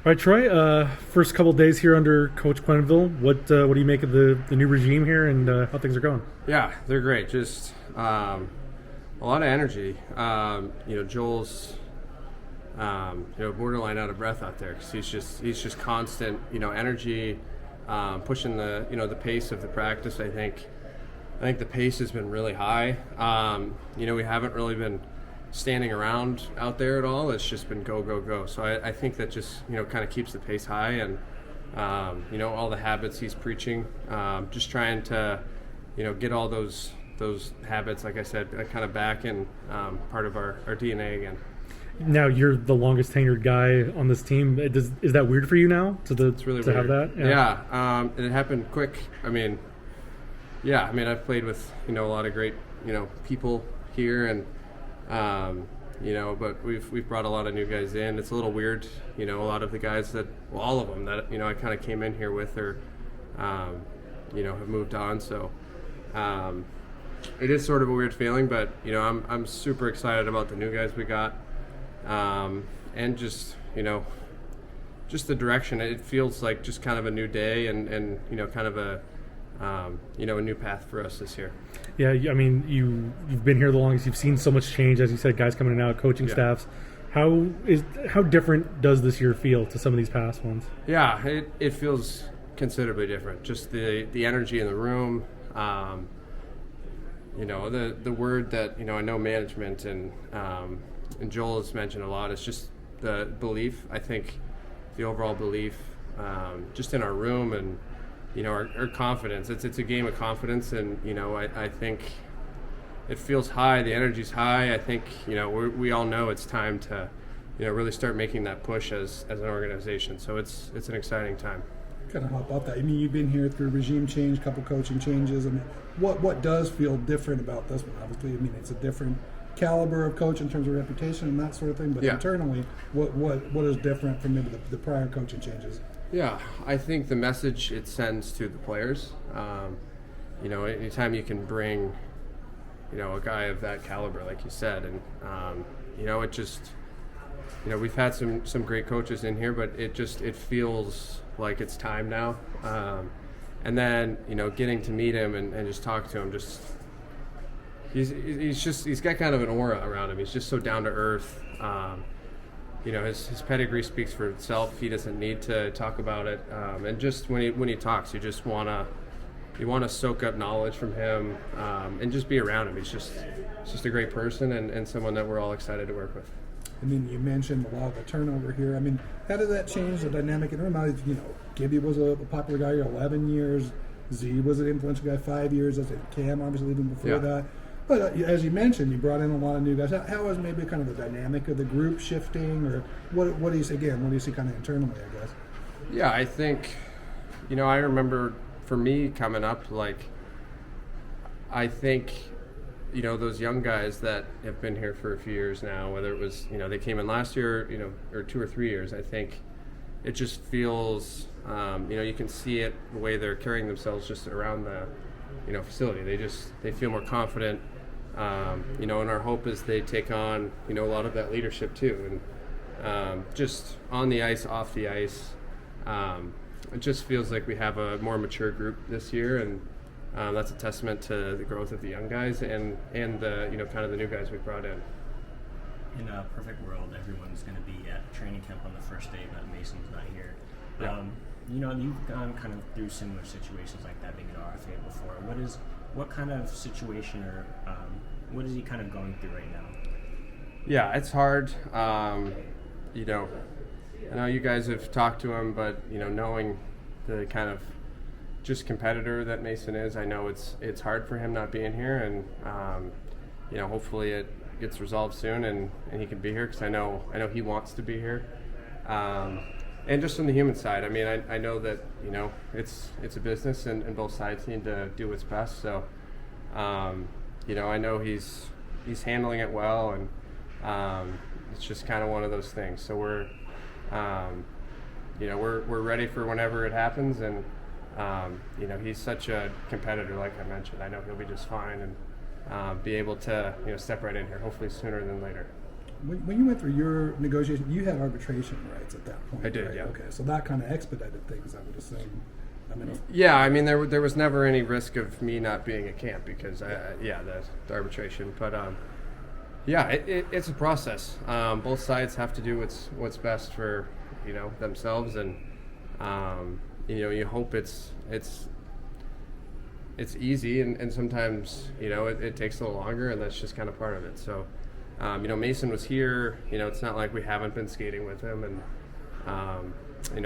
All right, Troy. First couple days here under Coach Quenneville. What do you make of the new regime here and how things are going? Yeah, they're great. Just a lot of energy. Joel's borderline out of breath out there because he's just constant energy, pushing the pace of the practice. I think the pace has been really high. We haven't really been standing around out there at all. It's just been go, go, go. So I think that just, kind of keeps the pace high and, all the habits he's preaching, just trying to, get all those habits, like I said, kind of back in part of our DNA again. Now you're the longest tenured guy on this team. Is that weird for you now It's really weird. Have that? Yeah. It happened quick. I've played with, a lot of great, people here and, but we've brought a lot of new guys in. It's a little weird, a lot of the guys all of them that, I kind of came in here with are, have moved on. So it is sort of a weird feeling, but, I'm super excited about the new guys we got. And just, just the direction. It feels like just kind of a new day and kind of a new path for us this year. Yeah, I mean, you've been here the longest. You've seen so much change, as you said, guys coming in and out, coaching staffs. How different does this year feel to some of these past ones? Yeah, it feels considerably different. Just the energy in the room. The word that I know management and Joel has mentioned a lot is just the belief. I think the overall belief, just in our room and. Our confidence. It's a game of confidence, and I think it feels high. The energy's high. I think we all know it's time to really start making that push as an organization. So it's an exciting time. Kind of hop off that. I mean, you've been here through regime change, couple coaching changes. I mean, what does feel different about this one? Obviously, I mean, it's a different caliber of coach in terms of reputation and that sort of thing. But internally, what is different from maybe the prior coaching changes? Yeah, I think the message it sends to the players, anytime you can bring, a guy of that caliber, like you said, and, it just, we've had some great coaches in here, but it feels like it's time now. And then, getting to meet him and just talk to him, he's got kind of an aura around him. He's just so down to earth. His pedigree speaks for itself. He doesn't need to talk about it. And just when he talks, you just want to soak up knowledge from him and just be around him. He's just a great person and someone that we're all excited to work with. I mean, you mentioned a lot of the turnover here. I mean, how did that change the dynamic in the room? Gibby was a popular guy here 11 years. Z was an influential guy 5 years. I think Cam obviously even before that. But as you mentioned, you brought in a lot of new guys. How is maybe kind of the dynamic of the group shifting, or what do you see again? What do you see kind of internally, I guess? Yeah, I think, I remember for me coming up, I think, those young guys that have been here for a few years now, whether it was, they came in last year, or 2 or 3 years, I think it just feels, you can see it the way they're carrying themselves just around the, facility. They feel more confident. And our hope is they take on, a lot of that leadership too. And just on the ice, off the ice, it just feels like we have a more mature group this year, and that's a testament to the growth of the young guys and the, kind of the new guys we brought in. In a perfect world, everyone's going to be at training camp on the first day, but Mason's not here. Yeah. You've gone kind of through similar situations like that being at RFA before. What kind of situation or what is he kind of going through right now? Yeah, it's hard. I know you guys have talked to him, but knowing the kind of just competitor that Mason is, I know it's hard for him not being here, and hopefully it gets resolved soon and he can be here because I know he wants to be here. And just from the human side, I mean, I know that, it's a business and both sides need to do what's best. So, I know he's handling it well, and it's just kind of one of those things. So we're ready for whenever it happens. And, he's such a competitor, like I mentioned. I know he'll be just fine and be able to, step right in here, hopefully sooner than later. when you went through your negotiation, you had arbitration rights at that point. I did, right? yeah. Okay, so that kind of expedited things, I would assume. I mean, Yeah, I mean, there was never any risk of me not being at camp because, the arbitration. But, it's a process. Both sides have to do what's best for, themselves. And, you hope it's easy. And sometimes, it takes a little longer, and that's just kind of part of it. So, Mason was here. It's not like we haven't been skating with him. And,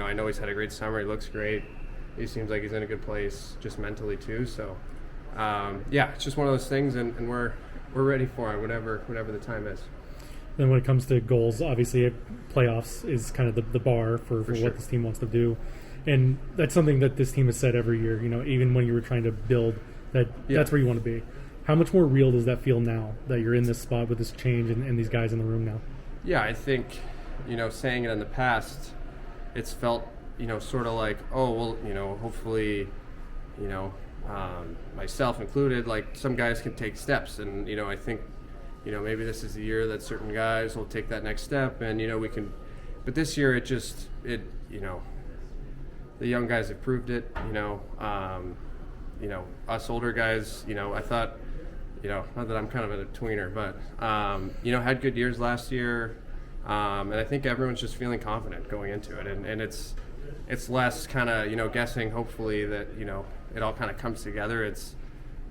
I know he's had a great summer. He looks great. He seems like he's in a good place, just mentally too. So, it's just one of those things, and we're ready for it, whatever the time is. Then when it comes to goals, obviously playoffs is kind of the bar for sure. what this team wants to do, and that's something that this team has said every year. Even when you were trying to build that's where you want to be. How much more real does that feel now that you're in this spot with this change and these guys in the room now? Yeah, I think saying it in the past, it's felt sort of like, hopefully, myself included, like some guys can take steps. And, I think, maybe this is the year that certain guys will take that next step and, we can, but this year the young guys have proved it, us older guys, I thought, not that I'm kind of a tweener, but, had good years last year. And I think everyone's just feeling confident going into it. And it's less kind of, guessing, hopefully, that, it all kind of comes together. It's,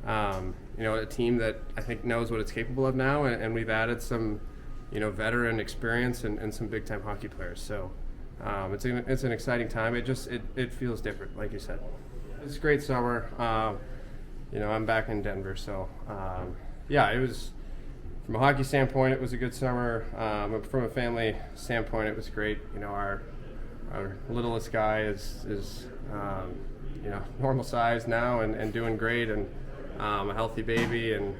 a team that I think knows what it's capable of now, and we've added some, veteran experience and some big-time hockey players. So it's an exciting time. It feels different, like you said. It's a great summer. I'm back in Denver, so, it was, from a hockey standpoint, it was a good summer. From a family standpoint, it was great. Our littlest guy is normal size now and doing great, and a healthy baby, and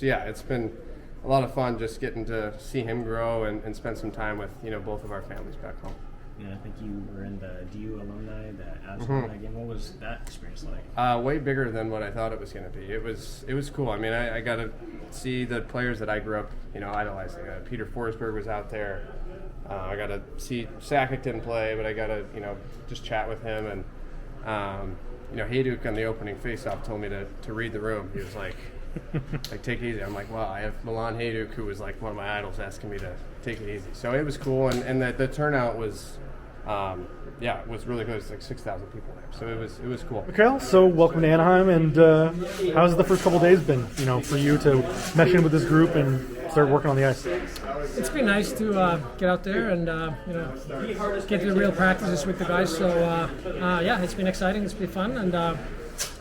it's been a lot of fun just getting to see him grow and spend some time with both of our families back home. Yeah, I think you were in the DU alumni, the Avs alumni game. What was that experience like? Way bigger than what I thought it was going to be. It was cool. I mean, I got to see the players that I grew up idolizing. Peter Forsberg was out there. I got to see Sakic didn't play, but I got to just chat with him. And Hayduk on the opening faceoff told me to read the room. He was like take it easy. I'm like, wow, I have Milan Hayduk, who was like one of my idols, asking me to take it easy. So it was cool, and the turnout was it was really good. It was like 6,000 people there, so it was cool. Mikael, so welcome to Anaheim, and how's the first couple of days been? For you to mesh in with this group and start working on the ice. It's been nice to get out there and get to the real practices with the guys. So it's been exciting. It's been fun, and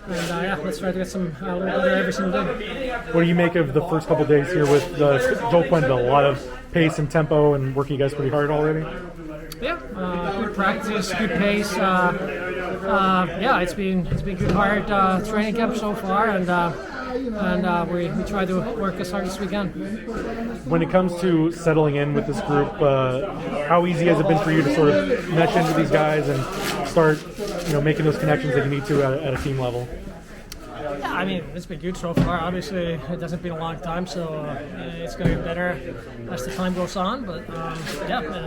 let's try to get some a little better every single day. What do you make of the first couple of days here with Joel Quenneville? A lot of pace and tempo, and working you guys pretty hard already. Yeah, good practice, good pace. It's been good hard training camp so far, and we try to work as hard as we can. When it comes to settling in with this group, how easy has it been for you to sort of mesh in with these guys and start, making those connections that you need to at a team level? Yeah, I mean, it's been good so far. Obviously, it hasn't been a long time, so it's going to get better as the time goes on. But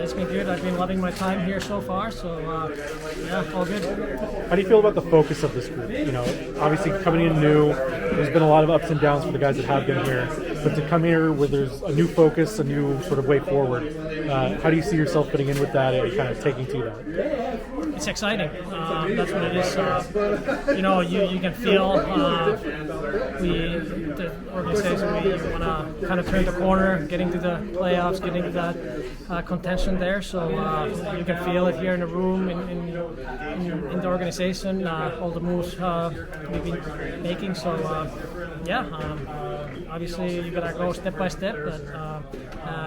it's been good. I've been loving my time here so far, so all good. How do you feel about the focus of this group? Obviously coming in new, there's been a lot of ups and downs for the guys that have been here. But to come here where there's a new focus, a new sort of way forward, how do you see yourself fitting in with that and kind of taking to that? It's exciting. That's what it is. You can feel the organization. We want to kind of turn the corner, getting to the playoffs, getting to that contention there. So you can feel it here in the room, in the organization, all the moves we've been making. So obviously you gotta go step by step, but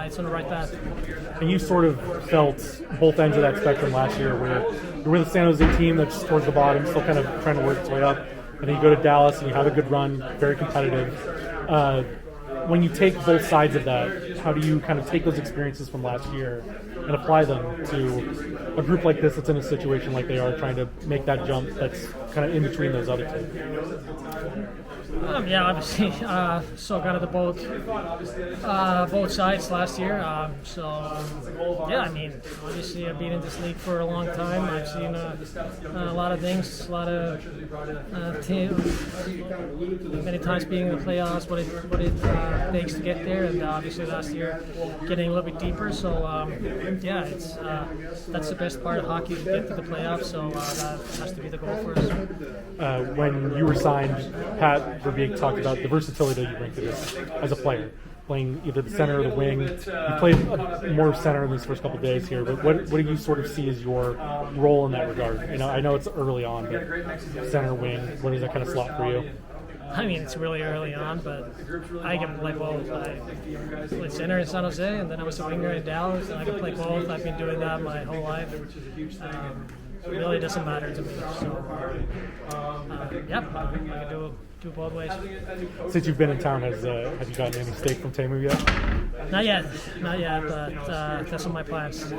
it's on the right path. And you sort of felt both ends of that spectrum last year, where you're with the San Jose team that's towards the bottom, still kind of trying to work its way up, and then you go to Dallas and you have a good run, very competitive. When you take both sides of that, how do you kind of take those experiences from last year and apply them to a group like this that's in a situation like they are, trying to make that jump that's kind of in between those other two? Yeah, obviously, saw kind of the both sides last year. Yeah, I mean, obviously, I've been in this league for a long time. I've seen a lot of things, a lot of many times being in the playoffs, what it takes to get there, and obviously last year getting a little bit deeper. So yeah, it's that's the best part of hockey, to get to the playoffs. So that has to be the goal for us. When you were signed, Pat Verbeek talked about the versatility that you bring to this as a player, playing either the center or the wing. You played more center in these first couple of days here, but what do you sort of see as your role in that regard? You know, I know it's early on, but center, wing, what does that kind of slot for you? I mean, it's really early on, but I can play both. I played center in San Jose, and then I was a winger in Dallas, and I can play both. I've been doing that my whole life. It really doesn't matter to me. So, yeah, I can do both ways. Since you've been in town, have you gotten any steak from Tamu yet? Not yet, but that's on my plans.